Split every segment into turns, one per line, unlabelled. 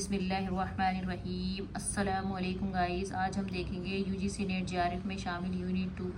بسم اللہ الرحمن الرحیم۔ السلام علیکم گائز، آج ہم دیکھیں گے UGC نیٹ JRF میں شامل یونٹ 2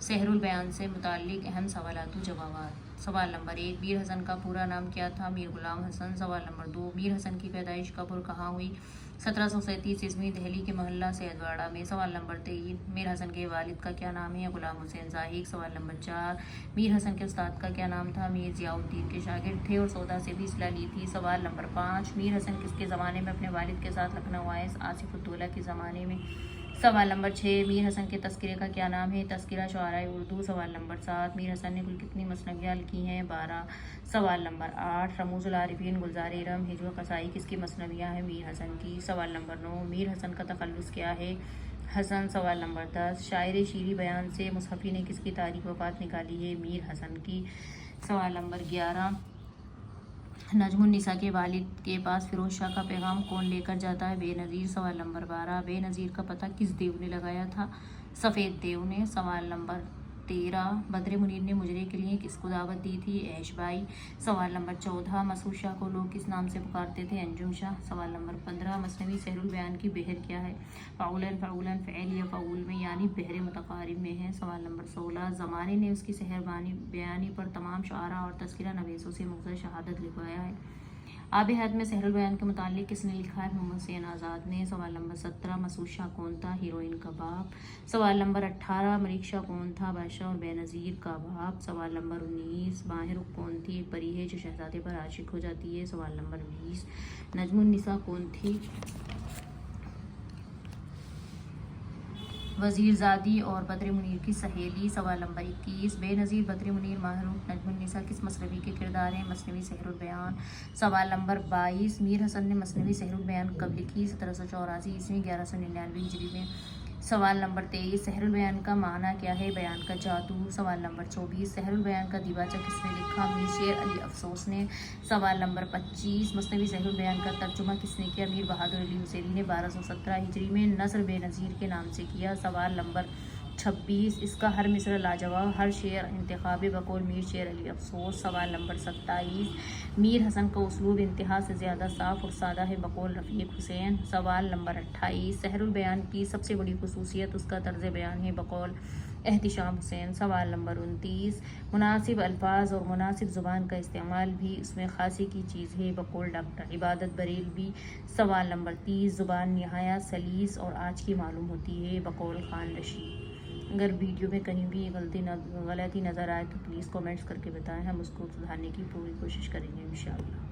سحر البیان سے متعلق اہم سوالات و جوابات۔ سوال نمبر 1، میر حسن کا پورا نام کیا تھا؟ میر غلام حسن۔ سوال نمبر 2، میر حسن کی پیدائش کب اور کہاں ہوئی؟ 1737 عیسوی، دہلی کے محلہ سید واڑہ میں۔ سوال نمبر 3، میر حسن کے والد کا کیا نام ہے؟ غلام حسین زاہد۔ سوال نمبر 4، میر حسن کے استاد کا کیا نام تھا؟ میر ضیاء الدین کے شاگرد تھے اور 14 سے بھی اصلاح لی تھی۔ سوال نمبر 5، میر حسن کس کے زمانے میں اپنے والد کے ساتھ لکھنؤ آئے؟ آصف الدولہ کے زمانے میں۔ سوال نمبر 6، میر حسن کے تذکرے کا کیا نام ہے؟ تذکرہ شعراء اردو۔ سوال نمبر 7، میر حسن نے کل کتنی مثنویاں لکھی ہیں؟ 12۔ سوال نمبر 8، رموز العارفین، گلزار ارم، ہجو قصائی کس کی مثنویاں ہیں؟ میر حسن کی۔ سوال نمبر 9، میر حسن کا تخلص کیا ہے؟ حسن۔ سوال نمبر 10، شاعر شیریں بیان سے مصحفی نے کس کی تاریخ وفات نکالی ہے؟ میر حسن کی۔ سوال نمبر 11، نجم النساء کے والد کے پاس فیروز شاہ کا پیغام کون لے کر جاتا ہے؟ بے نظیر۔ سوال نمبر 12، بے نظیر کا پتہ کس دیو نے لگایا تھا؟ سفید دیو نے۔ سوال نمبر 13، بدر منیر نے مجرے کے لیے کس کو دعوت دی تھی؟ عیش بائی۔ سوال نمبر 14، مسعود شاہ کو لوگ کس نام سے پکارتے تھے؟ انجم شاہ۔ سوال نمبر 15، مثنوی سحر البیان کی بحر کیا ہے؟ فعولاً فعولاً، فعل یا فعول میں یعنی بحر متقارب میں ہے۔ سوال نمبر 16، زمانے نے اس کی سحر بیانی پر تمام شعراء اور تذکرہ نویسوں سے مغزر شہادت لکھوایا ہے۔ آب حیات میں سحر البیان کے متعلق کس نے لکھا ہے؟ محمد حسین آزاد نے۔ سوال نمبر 17، مسعود شاہ کون تھا؟ ہیروئن کا باپ۔ سوال نمبر 18، ملک شاہ کون تھا؟ بادشاہ اور بے نظیر کا باپ۔ سوال نمبر 19، ماہ رخ کون تھی؟ ایک پری ہے جو شہزادے پر عاشق ہو جاتی ہے۔ سوال نمبر 20، نجم النساء کون تھی؟ وزیر زادی اور بدر منیر کی سہیلی۔ سوال نمبر 21، بے نظیر، بدر منیر، ماہ رخ، نجم النساء کس مثنوی کے کردار ہیں؟ مثنوی سحر البیان۔ سوال نمبر 22، میر حسن نے مثنوی سحر البیان کب لکھی؟ 1784 عیسوی، 1199 ہجری میں۔ سوال نمبر 23، سحر البیان کا معنی کیا ہے؟ بیان کا جادو۔ سوال نمبر 24، سحر البیان کا دیباچہ کس نے لکھا؟ میر شیر علی افسوس نے۔ سوال نمبر 25، مثنوی سحر البیان کا ترجمہ کس نے کیا؟ میر بہادر علی حسینی نے 1217 ہجری میں نثر بے نظیر کے نام سے کیا۔ سوال نمبر 26، اس کا ہر مصرع لاجواب، ہر شعر انتخاب بقول میر شیر علی افسوس۔ سوال نمبر 27، میر حسن کا اسلوب انتہا سے زیادہ صاف اور سادہ ہے بقول رفیق حسین۔ سوال نمبر 28، سحر البیان کی سب سے بڑی خصوصیت اس کا طرز بیان ہے بقول احتشام حسین۔ سوال نمبر 29، مناسب الفاظ اور مناسب زبان کا استعمال بھی اس میں خاصی کی چیز ہے بقول ڈاکٹر عبادت بریلوی۔ سوال نمبر 30، زبان نہایت سلیس اور آج کی معلوم ہوتی ہے بقول خان رشید۔ اگر ویڈیو میں کہیں بھی غلطی نظر آئے تو پلیز کومنٹس کر کے بتائیں، ہم اس کو سدھارنے کی پوری کوشش کریں گے انشاءاللہ۔